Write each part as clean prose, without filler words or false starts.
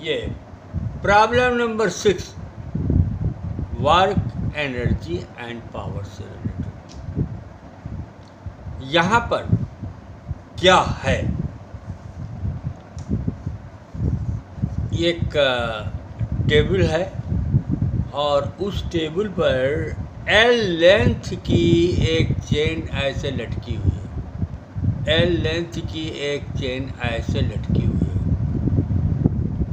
ये problem number 6, work energy and power से related. यहाँ पर क्या है, एक टेबल है और उस टेबल पर एल लेंथ की एक चेन ऐसे लटकी हुई है। एल लेंथ की एक चेन ऐसे लटकी हुई है।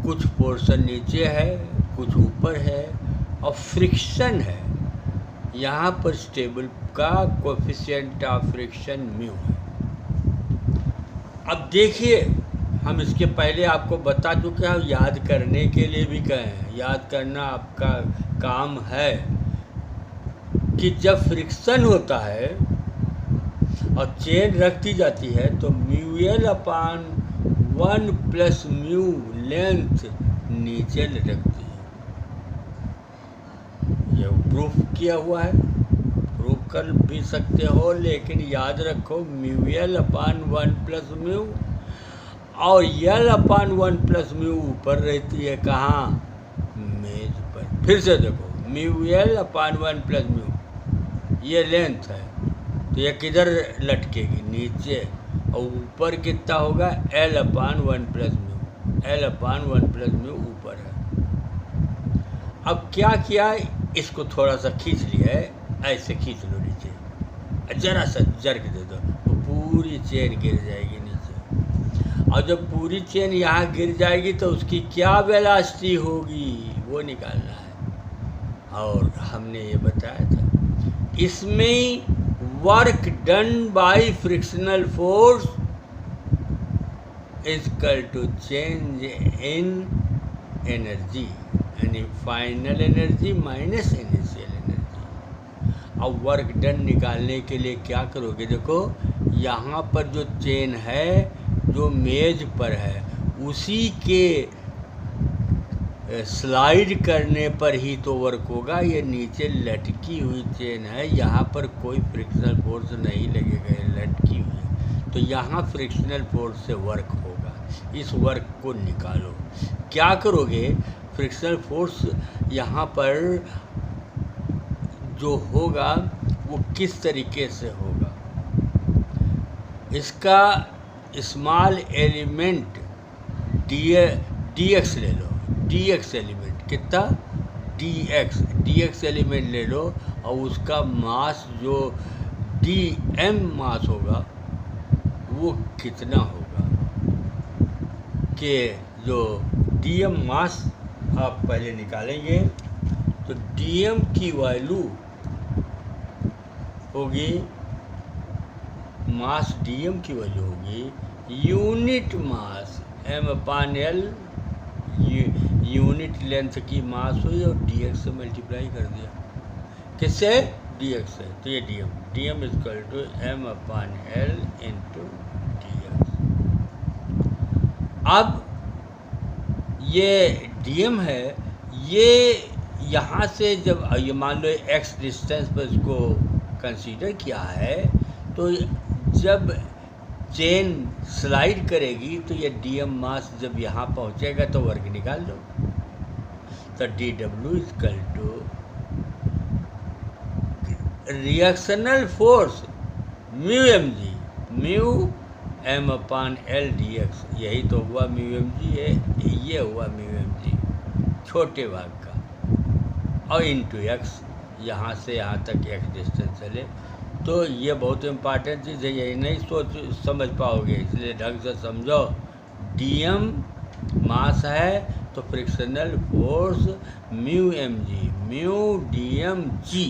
कुछ पोर्शन नीचे है, कुछ ऊपर है और फ्रिक्शन है। यहाँ पर स्टेबल का कोफिशिएंट ऑफ फ्रिक्शन म्यू है। अब देखिए, हम इसके पहले आपको बता चुके हैं, याद करने के लिए भी कहे हैं, याद करना आपका काम है कि जब फ्रिक्शन होता है और चेन रख दी जाती है तो mu L upon 1 plus mu length नीचे लटकती है। यह प्रूफ किया हुआ है, प्रूफ कर भी सकते हो, लेकिन याद रखो mu L upon 1 plus mu और एल अपान 1 प्लस म्यू ऊपर रहती है। कहाँ? मेज पर। फिर से देखो, mu L upon 1 plus mu, ये लेंथ है तो ये किधर लटकेगी? नीचे। और ऊपर कितना होगा? L upon 1 plus mu. L upon 1 plus mu ऊपर है। अब क्या किया, इसको थोड़ा सा खींच लिया है, ऐसे खींच लो नीचे, जरा सा जर्क दे दो तो पूरी चेन गिर जाएगी नीचे। और जब पूरी चेन यहाँ गिर जाएगी तो उसकी क्या वेलोसिटी होगी वो निकालना है। और हमने ये बताया था, इसमें work done by frictional force is equal to change in energy, यानी final energy minus initial energy. अब वर्क डन निकालने के लिए क्या करोगे? देखो, यहाँ पर जो चेन है जो मेज पर है, उसी के स्लाइड करने पर ही तो वर्क होगा। ये नीचे लटकी हुई चेन है, यहाँ पर कोई फ्रिक्शनल फोर्स नहीं लगेगा, लटकी हुई, तो यहाँ फ्रिक्शनल फोर्स से वर्क होगा। इस वर्क को निकालो। क्या करोगे? फ्रिक्शनल फोर्स यहाँ पर जो होगा वो किस तरीके से होगा? इसका स्मॉल एलिमेंट डी एक्स ले लो। डी एक्स एलिमेंट कितना? डी एक्स एलिमेंट ले लो और उसका मास जो डी एम मास होगा वो कितना होगा? कि जो डी एम मास आप पहले निकालेंगे तो डी एम की वैल्यू होगी, मास डी एम की वैल्यू होगी unit mass M upon L, unit length की मास हुई और डी एक्स से मल्टीप्लाई कर दिया। किससे? डी एक्स से। तो ये d m equal to m upon L into D x. अब ये डी एम है, ये यहाँ से जब ये मान लो एक्स डिस्टेंस पर इसको कंसीडर किया है, तो जब चेन स्लाइड करेगी तो ये डी एम मास जब यहाँ पहुँचेगा तो वर्क निकाल दो। तो डी डब्ल्यू equal to reactional force mu M G, mu m upon l d x, यही तो हुआ म्यू एम जी, ये हुआ म्यू एम जी छोटे भाग का, और इंटू एक्स, यहाँ से यहाँ तक एक्स डिस्टेंस चले। तो ये बहुत इम्पॉर्टेंट चीज़ है, यही नहीं समझ पाओगे, इसलिए ढंग से समझो। डी एम मास है तो frictional force mu M G, mu D M G,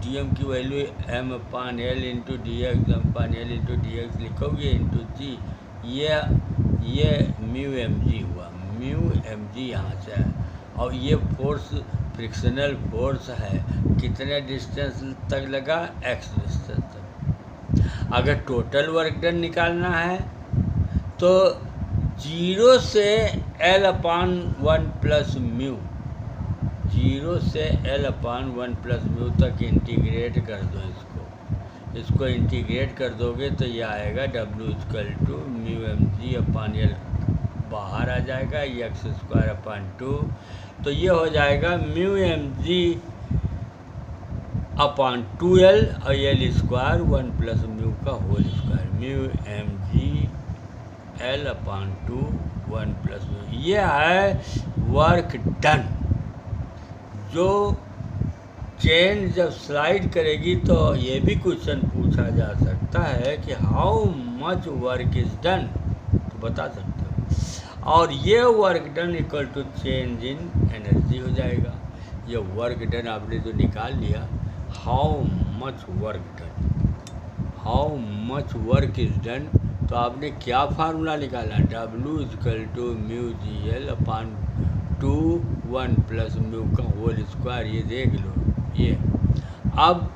D M की value M upon L into D X, M upon L into D X लिखोगे इंटू जी, ये म्यू एम जी हुआ, mu M G यहाँ से है। और ये force frictional force है, कितने डिस्टेंस तक लगा? एक्स डिस्टेंस तक। अगर टोटल वर्क डन निकालना है तो 0 से एल अपान 1 प्लस म्यू, 0 से एल अपान 1 प्लस म्यू तक इंटीग्रेट कर दो। इसको इंटीग्रेट कर दोगे तो ये आएगा डब्ल्यू equal to mu M g upon l, बाहर आ जाएगा एक्स स्क्वायर अपान 2, तो ये हो जाएगा mu M g upon 2l और एल स्क्वायर 1 प्लस म्यू का whole square, mu M G L upon 2 1 plus mu. ये है वर्क डन। जो चेन जब स्लाइड करेगी तो ये भी क्वेश्चन पूछा जा सकता है कि how much work is done, तो बता सकते हो। और ये work done equal to change in energy हो जाएगा। ये वर्क डन आपने जो निकाल लिया, how much work done, how much work is done, तो आपने क्या फार्मूला निकाला, W equal to mu g L upon 2 1 plus mu का होल स्क्वायर। ये देख लो ये। अब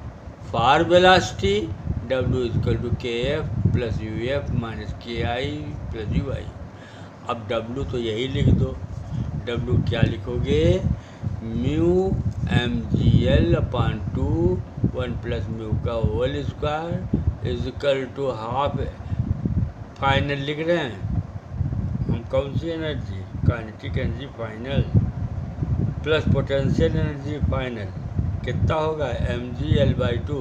for velocity W equal to के F plus U F minus के आई प्लस यू आई। अब W तो यही लिख दो, W क्या लिखोगे, mu M G L upon 2 1 plus mu का whole square is equal to half, final लिख रहे हैं हम, कौन सी energy, kinetic energy final plus potential energy final, कितना होगा M G L by 2।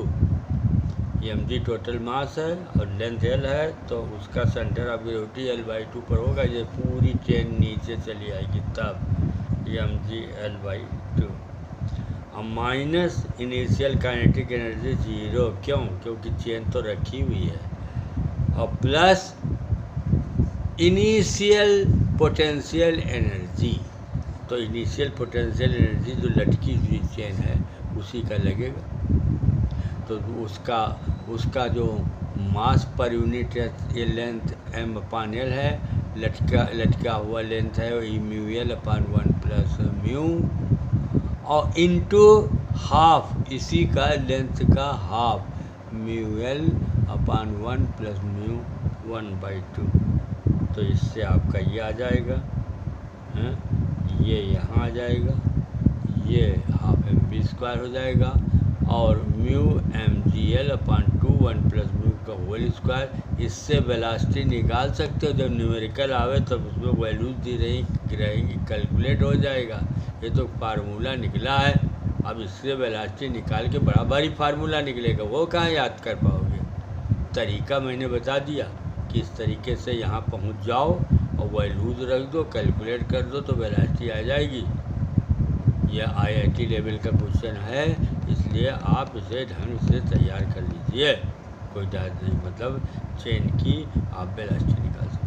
M G total mass है और लेंथ एल है, तो उसका centre of gravity L by 2 पर होगा। ये पूरी चेन नीचे चली आएगी तब एम जी एल बाई 2। अब माइनस इनिशियल काइनेटिक एनर्जी 0, क्यों, क्योंकि चेन तो रखी हुई है, और प्लस इनिशियल पोटेंशियल एनर्जी, तो इनिशियल पोटेंशियल एनर्जी जो लटकी हुई चेन है उसी का लगेगा। तो उसका जो मास पर यूनिट है, ये लेंथ एम अपान एल है, लटका हुआ लेंथ है वही mu L upon 1 plus mu, और इनटू हाफ, इसी का लेंथ का half mu L upon 1 plus mu 1/2। तो इससे आपका ये आ जाएगा, ये यहाँ आ जाएगा, ये हाफ एम बी स्क्वायर हो जाएगा, और mu M G L upon 2 1 plus mu का होल स्क्वायर। इससे वेलोसिटी निकाल सकते हो, जब न्यूमेरिकल आवे तब उसमें वैल्यूज दी रहेंगी, कैलकुलेट हो जाएगा। ये तो फार्मूला निकला है, अब इससे वेलोसिटी निकाल के बड़ा भारी फार्मूला निकलेगा, वो कहाँ याद कर पाओगे। तरीका मैंने बता दिया कि इस तरीके से यहाँ पहुँच जाओ और वैल्यूज रख दो, कैलकुलेट कर दो, तो वेलोसिटी आ जाएगी। यह IIT लेवल का क्वेश्चन है, इसलिए आप इसे ढंग से तैयार कर लीजिए। कोई डर नहीं, मतलब चेन की आप वेलोसिटी निकाल सकते।